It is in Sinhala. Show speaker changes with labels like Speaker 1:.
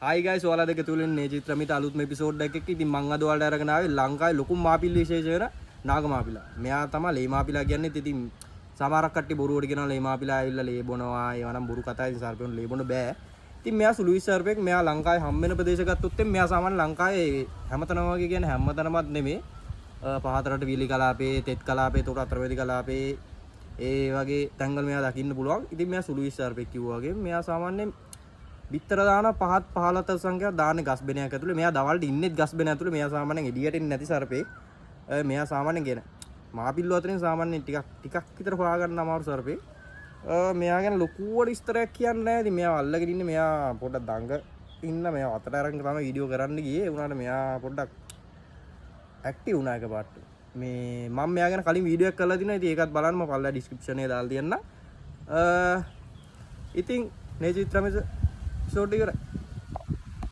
Speaker 1: හයි ගයිස් ඔයාලා දෙක තුලින් මේ චිත්‍රමිත අලුත්ම එපිසෝඩ් එකක ඉතින් මම අද ඔයාලට අරගෙන ආවේ ලංකාවේ ලොකුම මාපිල්ල විශේෂ වෙන නාග මාපිලා. මෙයා තමයි ලේ මාපිලා කියන්නේ. ඉතින් සමහරක් කට්ටිය බොරුවට කියනවා ලේ මාපිලා ඇවිල්ලා ලේ බොනවා. ඒවා නම් බොරු කතා. ඉතින් සර්පෙන් ලේ බොන්න බෑ. ඉතින් මෙයා සුළුයි සර්පෙක්. මෙයා ලංකාවේ හම් වෙන ප්‍රදේශ ගත්තොත් මෙයා සාමාන්‍ය ලංකාවේ හැමතැනම වගේ කියන්නේ හැමතැනමත් නෙමෙයි. පහතරට වීලි කලාපේ, තෙත් කලාපේ, තොට අතරමැදි කලාපේ ඒ වගේ තැන්වල මෙයා දකින්න පුළුවන්. ඉතින් මෙයා සුළුයි සර්පෙක් කිව්වා වගේ මෙයා සාමාන්‍යයෙන් බිත්තර දාන 5-15 සංඛ්‍යාව දාන්නේ ගස් බෙනයක් ඇතුලේ. මෙයා දවල්ට ඉන්නෙත් ගස් බෙන ඇතුලේ. මෙයා සාමාන්‍යයෙන් එළියට එන්නේ නැති සර්පේ. මෙයා සාමාන්‍යයෙන් කියන මාපිල්ලෝ අතරින් සාමාන්‍යයෙන් ටිකක් විතර හොයාගන්න අමාරු සර්පේ. මෙයා ගැන ලොකුවට විස්තරයක් කියන්නේ නැහැ. ඉතින් මෙයා අල්ලගෙන ඉන්නේ. මෙයා පොඩ්ඩක් දඟ ඉන්න. මෙයා අතට අරගෙන තමයි වීඩියෝ කරන්න ගියේ. ඒ වුණාට මෙයා පොඩ්ඩක් ඇක්ටිව් වුණා එකපාරට. මේ මම මෙයා ගැන කලින් වීඩියෝ එකක් කරලා තිනවා. ඉතින් ඒකත් බලන්න මම පල්ලා ඩිස්ක්‍රිප්ෂන් එකේ දාලා තියන්න. ඉතින් මේ චිත්‍රමෙස episode